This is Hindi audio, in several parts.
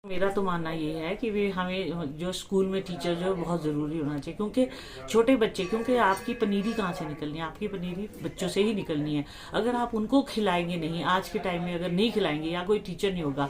मेरा तो मानना ये है कि वे हमें जो स्कूल में टीचर जो बहुत ज़रूरी होना चाहिए, क्योंकि छोटे बच्चे, क्योंकि आपकी पनीरी कहाँ से निकलनी है, आपकी पनीरी बच्चों से ही निकलनी है। अगर आप उनको खिलाएंगे नहीं, आज के टाइम में अगर नहीं खिलाएंगे या कोई टीचर नहीं होगा,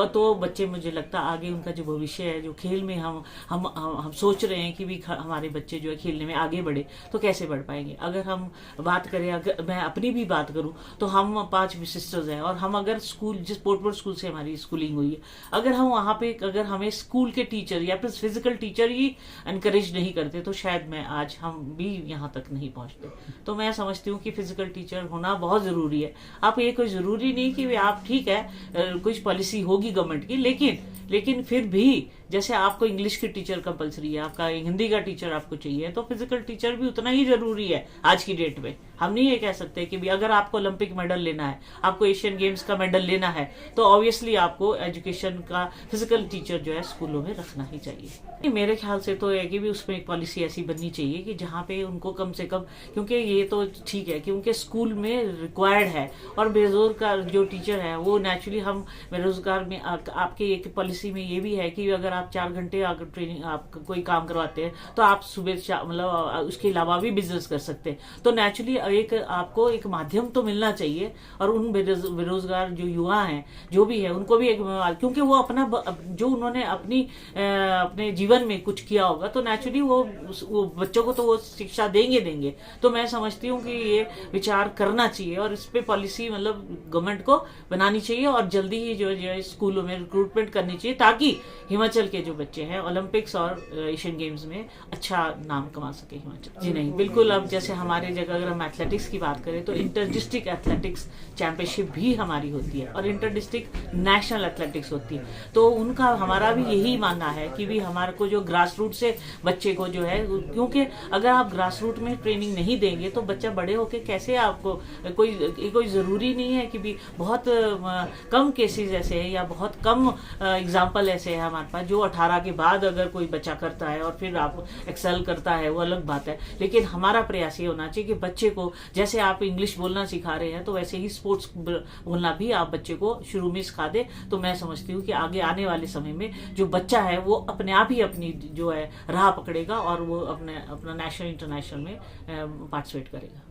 तो बच्चे, मुझे लगता है आगे उनका जो भविष्य है, जो खेल में हम सोच रहे हैं कि भी हमारे बच्चे जो है खेलने में आगे बढ़े, तो कैसे बढ़ पाएंगे। अगर हम बात करें, अगर मैं अपनी भी बात करूँ, तो हम 5 सिस्टर्स हैं, और हम अगर स्कूल, जिस पोर्टबोर्ड स्कूल से हमारी स्कूलिंग हुई है, अगर हम वहां पे अगर हमें स्कूल के टीचर या फिर फिजिकल टीचर ही एनकरेज नहीं करते, तो शायद मैं आज हम भी यहाँ तक नहीं पहुंचते। तो मैं समझती हूँ कि फिजिकल टीचर होना बहुत जरूरी है। आप ये कोई जरूरी नहीं कि वे आप, ठीक है कुछ पॉलिसी होगी गवर्नमेंट की, लेकिन फिर भी जैसे आपको इंग्लिश की टीचर कंपलसरी है, आपका हिंदी का टीचर आपको चाहिए, तो फिजिकल टीचर भी उतना ही जरूरी है आज की डेट में। हम नहीं ये कह सकते कि भी अगर आपको ओलंपिक मेडल लेना है, आपको एशियन गेम्स का मेडल लेना है, तो ऑब्वियसली आपको एजुकेशन का फिजिकल टीचर जो है स्कूलों में रखना ही चाहिए। मेरे ख्याल से तो है कि भी उसमें एक पॉलिसी ऐसी बननी चाहिए कि जहाँ पे उनको कम से कम, क्योंकि ये तो ठीक है क्योंकि स्कूल में रिक्वायर्ड है, और बेरोजगार जो टीचर है वो नेचुरली, हम बेरोजगार में आपके एक पॉलिसी में ये भी है कि अगर आप 4 घंटे अगर ट्रेनिंग, आप कोई काम करवाते हैं, तो आप सुबह मतलब उसके अलावा भी बिजनेस कर सकते हैं। तो नेचुरली एक आपको एक माध्यम तो मिलना चाहिए, और उन बेरोजगार जो युवा हैं, जो भी है, उनको भी एक, क्योंकि वो अपना जो उन्होंने अपने जीवन में कुछ किया होगा, तो नेचुरली वो बच्चों को तो वो शिक्षा देंगे। तो मैं समझती हूँ कि ये विचार करना चाहिए, और इस पे पॉलिसी मतलब गवर्नमेंट को बनानी चाहिए, और जल्दी ही जो स्कूलों में रिक्रूटमेंट करनी चाहिए, ताकि हिमाचल के जो बच्चे हैं ओलंपिक्स और एशियन गेम्स में अच्छा नाम कमा सके हिमाचल। जी नहीं, बिल्कुल। अब जैसे हमारे जगह अगर हम एथलेटिक्स की बात करें, तो इंटर डिस्ट्रिक्ट एथलेटिक्स चैंपियनशिप भी हमारी होती है, और इंटर डिस्ट्रिक्ट नेशनल एथलेटिक्स होती है। तो उनका हमारा भी यही मानना है कि भी हमारे को जो ग्रास रूट से बच्चे को जो है, क्योंकि अगर आप ग्रास रूट में ट्रेनिंग नहीं देंगे, तो बच्चा बड़े होके कैसे, आपको कोई जरूरी नहीं है कि भी बहुत कम केसेस ऐसे हैं या बहुत कम एग्जाम्पल ऐसे हैं हमारे पास, जो 18 के बाद अगर कोई बच्चा करता है और फिर आप एक्सेल करता है, वो अलग बात है। लेकिन हमारा प्रयास ये होना चाहिए कि बच्चे को, जैसे आप इंग्लिश बोलना सिखा रहे हैं, तो वैसे ही स्पोर्ट्स बोलना भी आप बच्चे को शुरू में सिखा दे। तो मैं समझती हूँ कि आगे आने वाले समय में जो बच्चा है वो अपने आप ही अपनी जो है राह पकड़ेगा, और वो अपना नेशनल इंटरनेशनल में पार्टिसिपेट करेगा।